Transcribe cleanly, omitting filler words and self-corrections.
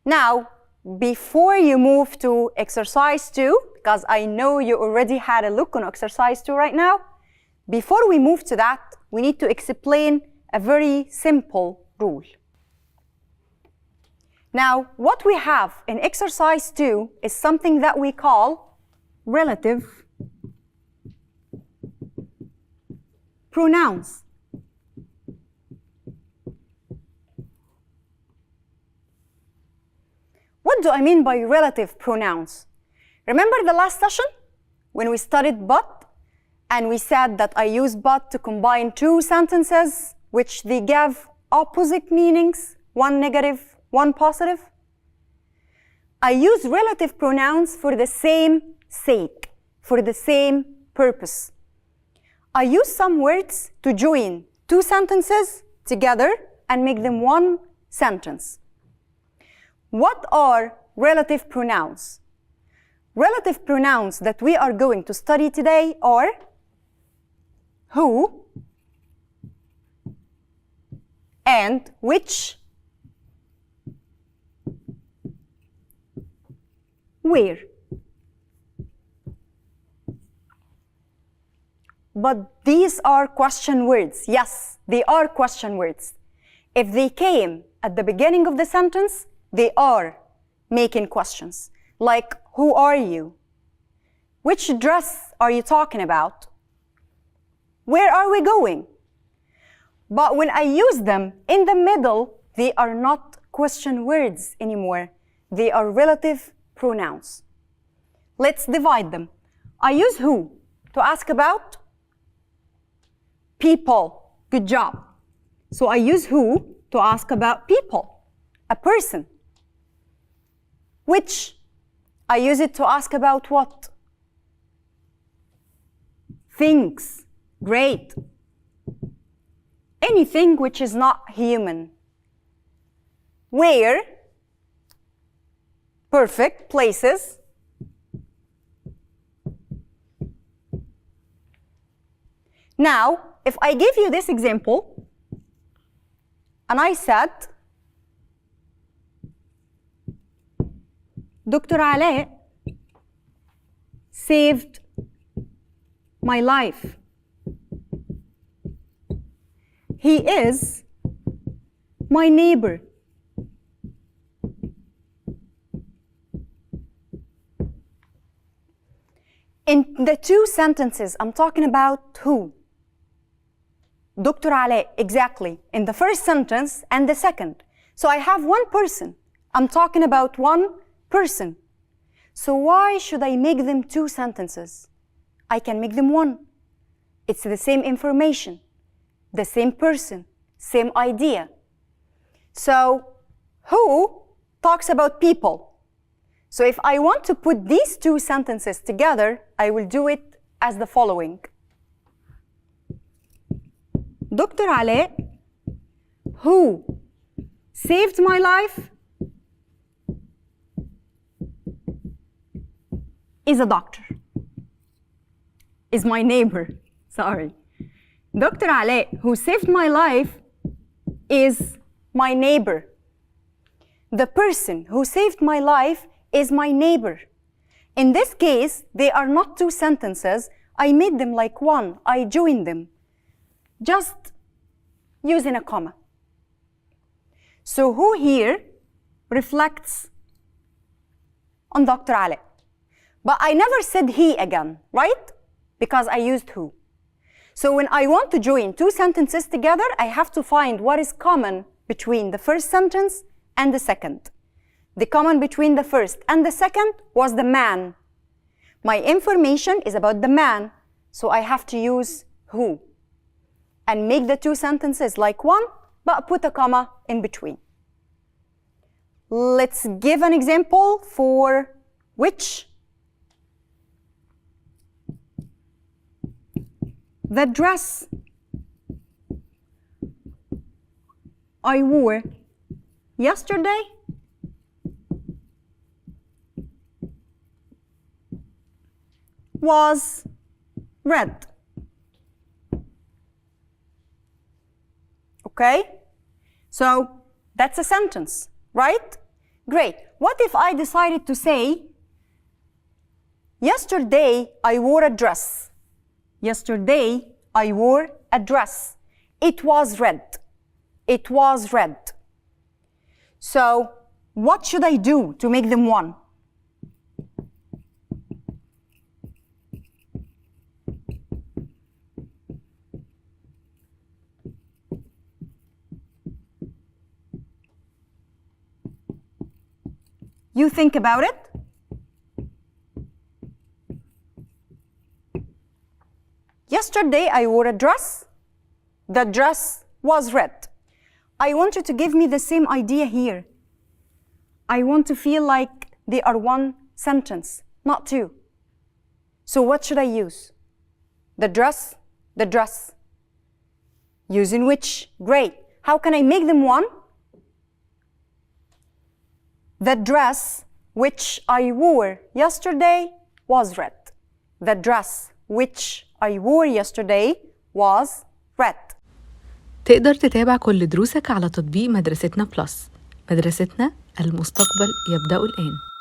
Now, before you move to exercise 2, because I know you already had a look on exercise 2 right now, before we move to that, we need to explain a very simple rule. Now, what we have in exercise 2 is something that we call relative pronouns. What do I mean by relative pronouns? Remember the last session when we studied but, and we said that I use but to combine two sentences which they give opposite meanings, one negative, one positive? I use relative pronouns for the same sake, for the same purpose. I use some words to join two sentences together and make them one sentence. What are relative pronouns? Relative pronouns that we are going to study today are who and which, where. But these are question words. Yes, they are question words. If they came at the beginning of the sentence, they are making questions. Like, who are you? Which dress are you talking about? Where are we going? But when I use them in the middle, they are not question words anymore. They are relative pronouns. Let's divide them. I use who to ask about people. Good job. So I use who to ask about people, a person. Which, I use it to ask about what? Things. Great. Anything which is not human. Where? Perfect. Places. Now, if I give you this example, and I said, Dr. Ali saved my life. He is my neighbor. In the two sentences, I'm talking about who? Dr. Ali, exactly, in the first sentence and the second. So I have one person. I'm talking about one person. So why should I make them two sentences? I can make them one. It's the same information, the same person, same idea. So who talks about people? So if I want to put these two sentences together, I will do it as the following. Dr. Ali, who saved my life, is a doctor, is my neighbor, sorry. Dr. Ali, who saved my life, is my neighbor. The person who saved my life is my neighbor. In this case, they are not two sentences. I made them like one. I joined them, just using a comma. So who here reflects on Dr. Ali? But I never said he again, right? Because I used who. So when I want to join two sentences together, I have to find what is common between the first sentence and the second. The common between the first and the second was the man. My information is about the man, so I have to use who and make the two sentences like one, but put a comma in between. Let's give an example for which. The dress I wore yesterday was red. Okay? So that's a sentence, right? Great. What if I decided to say, yesterday I wore a dress. Yesterday I wore a dress. It was red. It was red. So, what should I do to make them one? You think about it. Yesterday I wore a dress. The dress was red. I want you to give me the same idea here. I want to feel like they are one sentence, not two. So what should I use? The dress, the dress. Using which? Great. How can I make them one? The dress which I wore yesterday was red. The dress which I wore yesterday was red. تقدر تتابع كل دروسك على تطبيق مدرستنا بلس. مدرستنا، المستقبل يبدأ الآن.